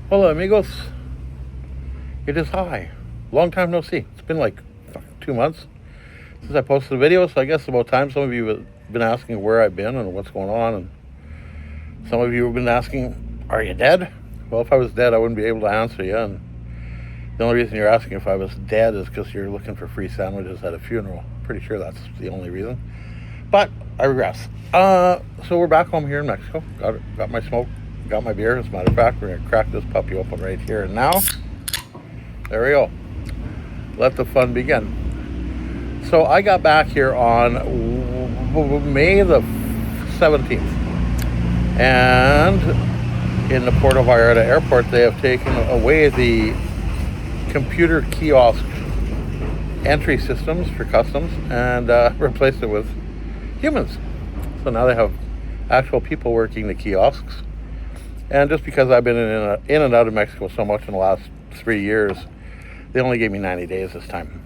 Hola, amigos. It is I. Long time no see. It's been like 2 months since I posted a video, so I guess about time. Some of you have been asking where I've been and what's going on, and some of you have been asking, are you dead? Well, if I was dead, I wouldn't be able to answer you, and the only reason you're asking if I was dead is because you're looking for free sandwiches at a funeral. Pretty sure that's the only reason. But I regress. So we're back home here in Mexico. Got my smoke, got my beer. As a matter of fact, we're gonna crack this puppy open right here and now. There we go. Let the fun begin. So I got back here on May the 17th, and in the Puerto Vallarta airport, they have taken away the computer kiosk entry systems for customs and replaced it with humans. So now they have actual people working the kiosks. And just because I've been in and out of Mexico so much in the last 3 years, they only gave me 90 days this time.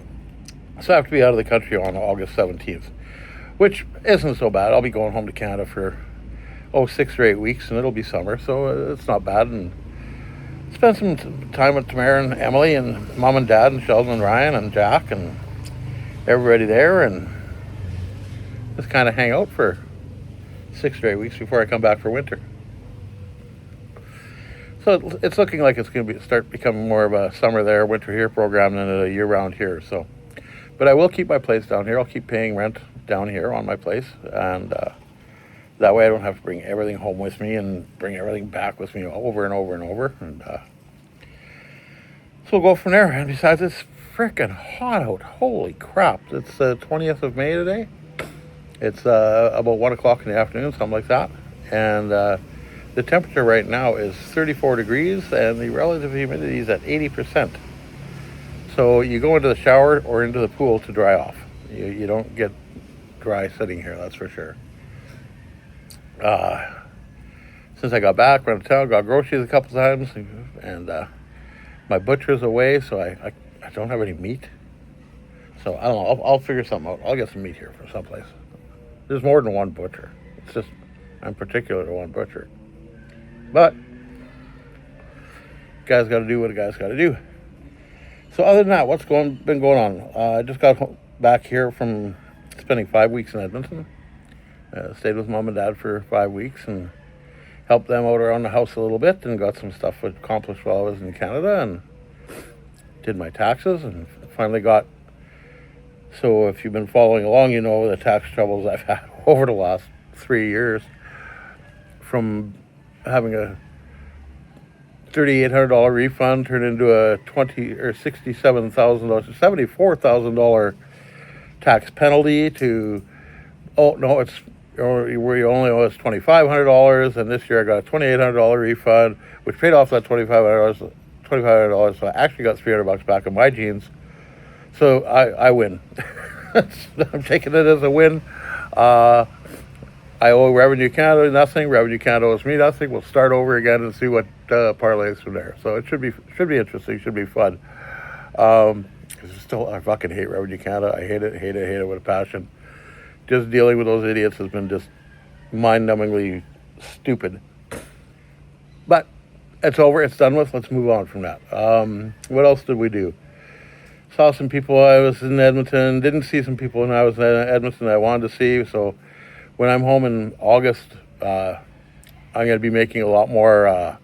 So I have to be out of the country on August 17th, which isn't so bad. I'll be going home to Canada for 6 or 8 weeks, and it'll be summer, so it's not bad. And spend some time with Tamara and Emily and Mom and Dad and Sheldon and Ryan and Jack and everybody there, and just kind of hang out for 6 or 8 weeks before I come back for winter. So it's looking like it's going to start becoming more of a summer there, winter here program than a year-round here. So, but I will keep my place down here. I'll keep paying rent down here on my place, and that way I don't have to bring everything home with me and bring everything back with me over and over and over. And so we'll go from there. And besides, it's freaking hot out. Holy crap. It's the 20th of May today. It's about 1 o'clock in the afternoon, something like that. And the temperature right now is 34 degrees, and the relative humidity is at 80%. So you go into the shower or into the pool to dry off. You don't get dry sitting here, that's for sure. Since I got back, went to town, got groceries a couple times, and my butcher's away, so I don't have any meat. So I don't know, I'll figure something out. I'll get some meat here from someplace. There's more than one butcher. It's just, I'm particular to one butcher. But, guy's got to do what a guy's got to do. So other than that, what's been going on? I just got back here from spending 5 weeks in Edmonton. Stayed with Mom and Dad for 5 weeks and helped them out around the house a little bit, and got some stuff accomplished while I was in Canada, and did my taxes, and finally got, so if you've been following along, you know the tax troubles I've had over the last 3 years, from having a $3,800 refund turned into a $67,000, $74,000 tax penalty to, oh no, it's where you only owe us $2,500, and this year I got a $2,800 refund, which paid off that $2,500. So I actually got $300 back in my jeans. So I win. I'm taking it as a win. I owe Revenue Canada nothing. Revenue Canada owes me nothing. We'll start over again and see what parlays from there. So it should be interesting. Should be fun. I fucking hate Revenue Canada. I hate it with a passion. Just dealing with those idiots has been just mind-numbingly stupid. But it's over. It's done with. Let's move on from that. What else did we do? Saw some people. I was in Edmonton. Didn't see some people when I was in Edmonton I wanted to see. So when I'm home in August, I'm going to be making a lot more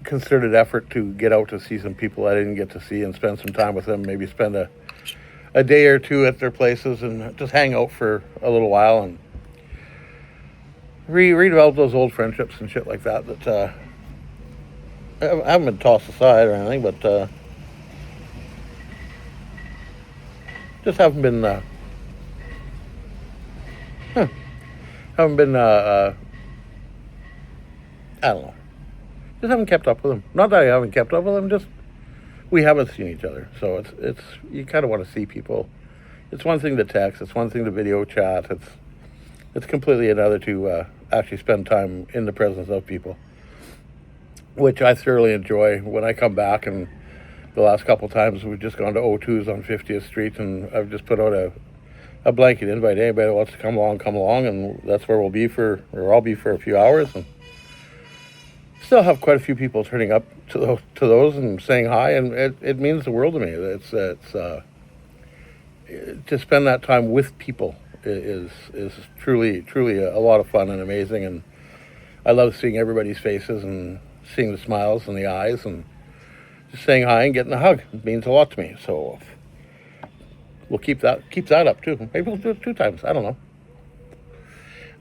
concerted effort to get out to see some people I didn't get to see and spend some time with them. Maybe spend a day or two at their places and just hang out for a little while and redevelop those old friendships and shit like that haven't been tossed aside or anything, but just haven't been I don't know, just haven't kept up with them. Not that I haven't kept up with them, just we haven't seen each other. So it's you kind of want to see people. It's one thing to text, it's one thing to video chat, it's completely another to actually spend time in the presence of people, which I thoroughly enjoy. When I come back, and the last couple times we've just gone to O2's on 50th Street, and I've just put out a blanket invite. Anybody that wants to come along, and that's where I'll be for a few hours. And still have quite a few people turning up to those and saying hi, and it means the world to me. To spend that time with people is truly a lot of fun and amazing, and I love seeing everybody's faces and seeing the smiles and the eyes, and just saying hi and getting a hug. It means a lot to me. So we'll keep that up too. Maybe we'll do it 2 times. I don't know.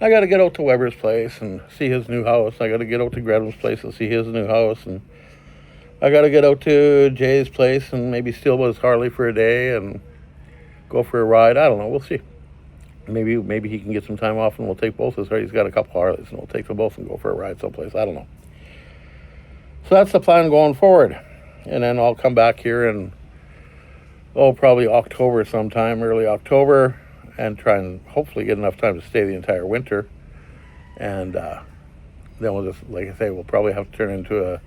I got to get out to Weber's place and see his new house. I got to get out to Grenham's place and see his new house, and I got to get out to Jay's place and maybe steal his Harley for a day and go for a ride. I don't know. We'll see. Maybe he can get some time off and we'll take both his Harleys. He's got a couple Harleys and we'll take them both and go for a ride someplace. I don't know. So that's the plan going forward. And then I'll come back here in, probably October sometime, early October, and try and hopefully get enough time to stay the entire winter. And then we'll just, like I say, we'll probably have to turn into a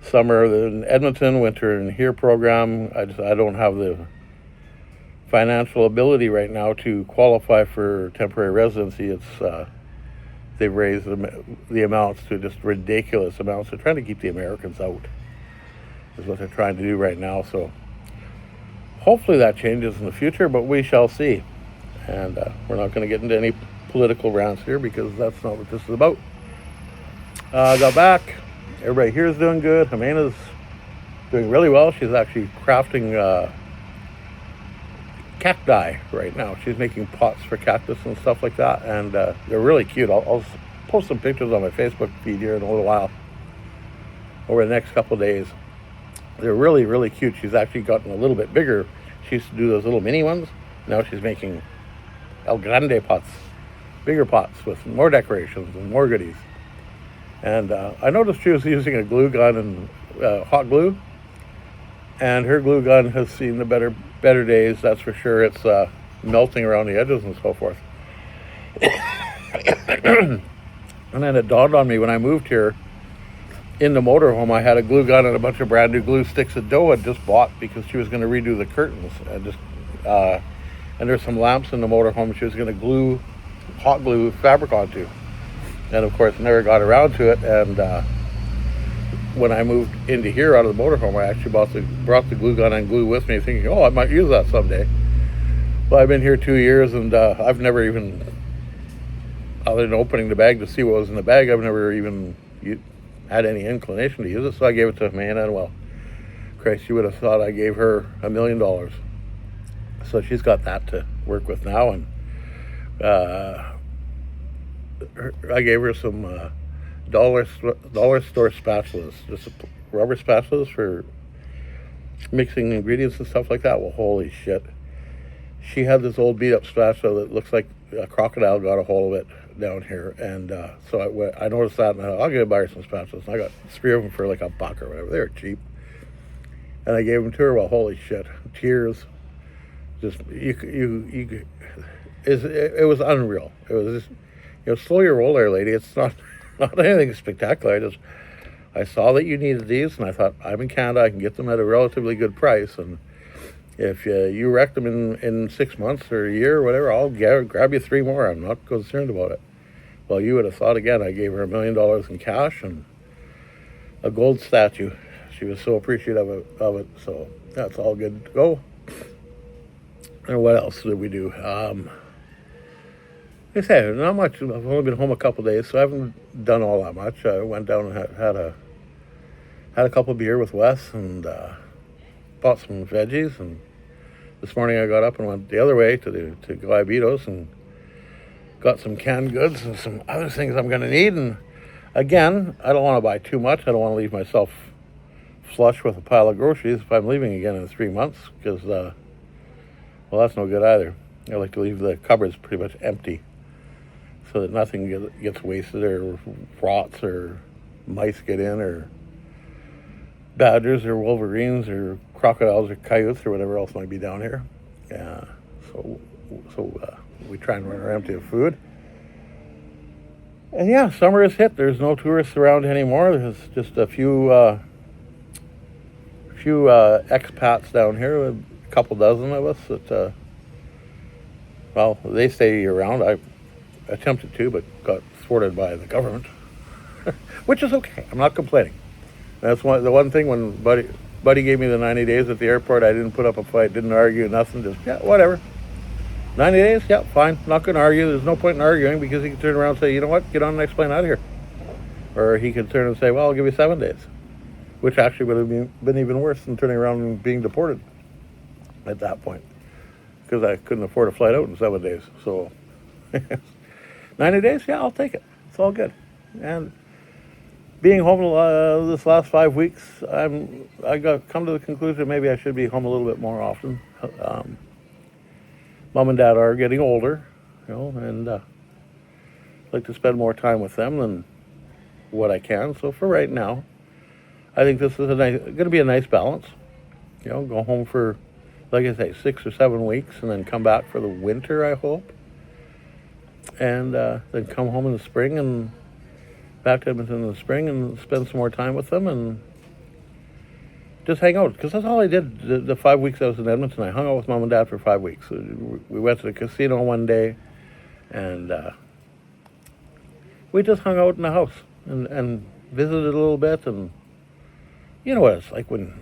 summer in Edmonton, winter in here program. I don't have the financial ability right now to qualify for temporary residency. It's they've raised the amounts to just ridiculous amounts. They're trying to keep the Americans out, is what they're trying to do right now. So hopefully that changes in the future, but we shall see. And we're not going to get into any political rants here because that's not what this is about. I got back. Everybody here is doing good. Jimena's doing really well. She's actually crafting cacti right now. She's making pots for cactus and stuff like that, and they're really cute. I'll post some pictures on my Facebook feed here in a little while over the next couple of days. They're really cute. She's actually gotten a little bit bigger. She used to do those little mini ones. Now she's making El Grande pots, bigger pots with more decorations and more goodies. And I noticed she was using a glue gun and hot glue, and her glue gun has seen the better days, that's for sure. It's melting around the edges and so forth. And then it dawned on me when I moved here in the motorhome, I had a glue gun and a bunch of brand new glue sticks that Doe had just bought because she was going to redo the curtains, and there's some lamps in the motorhome she was going to hot glue fabric onto, and of course never got around to it. And when I moved into here out of the motorhome, I actually brought the glue gun and glue with me, thinking, I might use that someday. Well, I've been here 2 years, and I've never even, other than opening the bag to see what was in the bag, I've never even had any inclination to use it. So I gave it to Jimena, and well, Christ, you would have thought I gave her $1 million. So she's got that to work with now, and I gave her some dollar store spatulas, just rubber spatulas for mixing ingredients and stuff like that. Well, holy shit. She had this old beat up spatula that looks like a crocodile got a hold of it down here. And so I noticed that, and I thought, I'll go buy her some spatulas. And I got 3 of them for like $1 or whatever. They were cheap. And I gave them to her. Well, holy shit. Tears. Just, it was unreal. It was just, slow your roll there, lady. It's not anything spectacular. I saw that you needed these, and I thought, I'm in Canada, I can get them at a relatively good price, and if you wreck them in 6 months or a year or whatever, I'll grab you 3 more. I'm not concerned about it. Well, you would have thought again, I gave her $1 million in cash and a gold statue. She was so appreciative of it, so that's all good to go. And what else did we do? Like I said, not much. I've only been home a couple days, so I haven't done all that much. I went down and had a couple of beer with Wes and bought some veggies. And this morning I got up and went the other way to Guayabitos and got some canned goods and some other things I'm going to need. And again, I don't want to buy too much. I don't want to leave myself flush with a pile of groceries if I'm leaving again in 3 months, because well, that's no good either. I like to leave the cupboards pretty much empty, so that nothing gets wasted or rots or mice get in or badgers or wolverines or crocodiles or coyotes or whatever else might be down here. So we try and run her empty of food. And yeah, summer has hit. There's no tourists around anymore. There's just a few expats down here, a couple dozen of us that, well, they stay year round. I attempted to, but got thwarted by the government. which is okay. I'm not complaining. That's the one thing when Buddy gave me the 90 days at the airport. I didn't put up a fight, didn't argue, nothing. Just yeah, whatever. 90 days, yeah, fine. Not going to argue. There's no point in arguing because he can turn around and say, you know what, get on the next plane out of here. Or he could turn and say, well, I'll give you 7 days, which actually would have been even worse than turning around and being deported at that point because I couldn't afford a flight out in 7 days. So 90 days, yeah, I'll take it. It's all good. And being home this last 5 weeks, I got come to the conclusion maybe I should be home a little bit more often. Mom and Dad are getting older, and I'd like to spend more time with them than what I can. So for right now, I think this is going to be a nice balance. Go home for, like I say, 6 or 7 weeks, and then come back for the winter, I hope, and then come home in the spring and back to Edmonton in the spring and spend some more time with them and just hang out, because that's all I did the 5 weeks I was in Edmonton. I hung out with Mom and Dad for 5 weeks. We went to the casino one day, and we just hung out in the house and visited a little bit. And you know what it's like when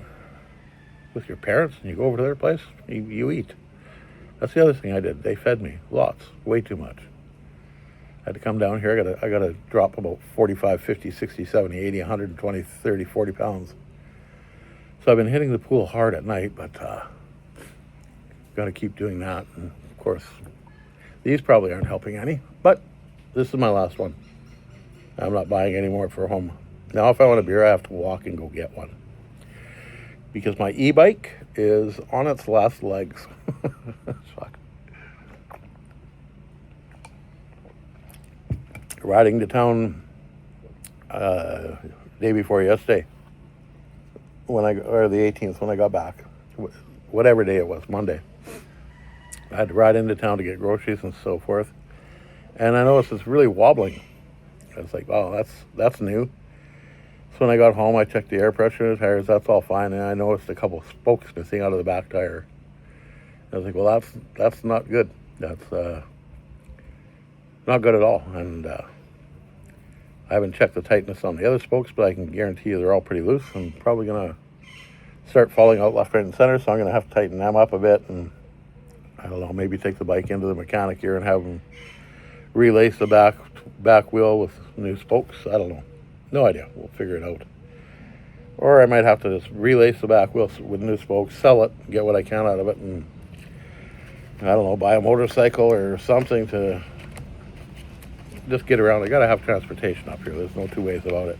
with your parents and you go over to their place, you eat. That's the other thing I did. They fed me lots, way too much. I had to come down here. I got to drop about 45, 50, 60, 70, 80, 120, 30, 40 pounds. So I've been hitting the pool hard at night, but got to keep doing that. And of course, these probably aren't helping any, but this is my last one. I'm not buying any more for home. Now, if I want a beer, I have to walk and go get one, because my e-bike is on its last legs. Fuck. Riding to town day before yesterday, or the 18th when I got back, whatever day it was, Monday. I had to ride into town to get groceries and so forth, and I noticed it's really wobbling. I was like, oh, that's new. So when I got home, I checked the air pressure in the tires. That's all fine, and I noticed a couple of spokes missing out of the back tire. I was like, well, that's not good. That's not good at all. And I haven't checked the tightness on the other spokes, but I can guarantee you they're all pretty loose. I'm probably gonna start falling out left, right, and center, so I'm gonna have to tighten them up a bit, and I don't know, maybe take the bike into the mechanic here and have them relace the back wheel with new spokes. I don't know. No idea. We'll figure it out. Or I might have to just relace the back wheel with new spokes, sell it, get what I can out of it, and I don't know, buy a motorcycle or something to just get around. I gotta have transportation up here. There's no two ways about it.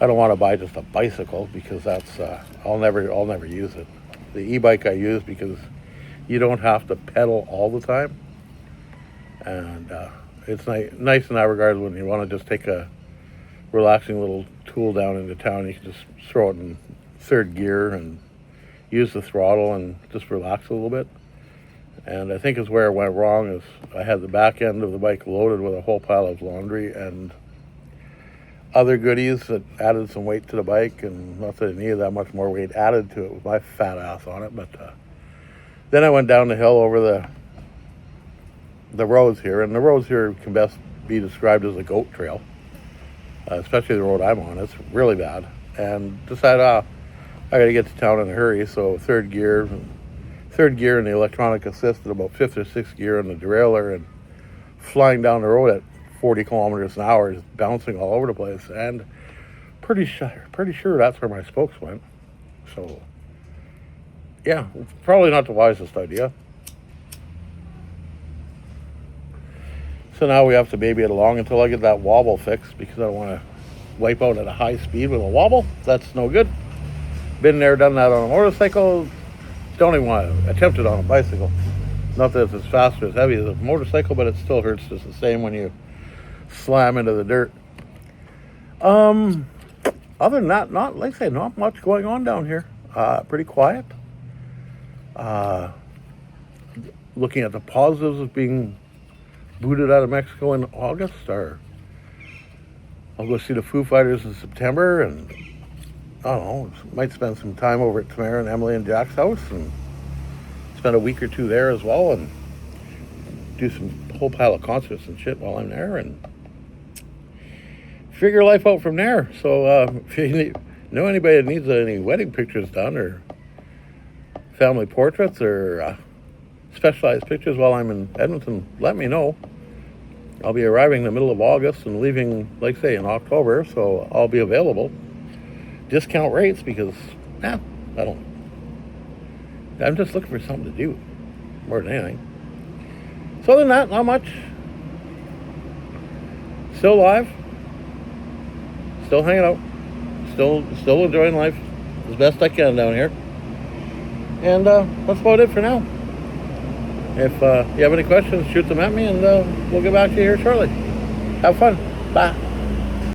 I don't want to buy just a bicycle, because that's I'll never use it. The e-bike I use because you don't have to pedal all the time, and it's nice in that regard. When you want to just take a relaxing little tool down into town, you can just throw it in third gear and use the throttle and just relax a little bit. And I think is where it went wrong is I had the back end of the bike loaded with a whole pile of laundry and other goodies that added some weight to the bike, and not that it needed that much more weight added to it with my fat ass on it. But then I went down the hill over the roads here, and the roads here can best be described as a goat trail, especially the road I'm on. It's really bad, and decided I got to get to town in a hurry. So third gear in the electronic assist at about fifth or sixth gear in the derailleur, and flying down the road at 40 kilometers an hour, just bouncing all over the place, and pretty sure that's where my spokes went. So yeah, probably not the wisest idea. So now we have to baby it along until I get that wobble fixed, because I don't want to wipe out at a high speed with a wobble. That's no good. Been there, done that on a motorcycle. Don't even want to attempt it on a bicycle. Not that it's as fast or as heavy as a motorcycle, but it still hurts just the same when you slam into the dirt. Other than that, not much going on down here. Pretty quiet. Looking at the positives of being booted out of Mexico in August, or I'll go see the Foo Fighters in September, and I don't know, might spend some time over at Tamara and Emily and Jack's house and spend a week or two there as well, and do some whole pile of concerts and shit while I'm there. And figure life out from there. So if you know anybody that needs any wedding pictures done or family portraits or specialized pictures while I'm in Edmonton, let me know. I'll be arriving in the middle of August and leaving, like I say, in October, so I'll be available. Discount rates because, I'm just looking for something to do more than anything. So other than that, not much. Still alive. Still hanging out. Still enjoying life as best I can down here. And that's about it for now. If you have any questions, shoot them at me, and we'll get back to you here shortly. Have fun. Bye.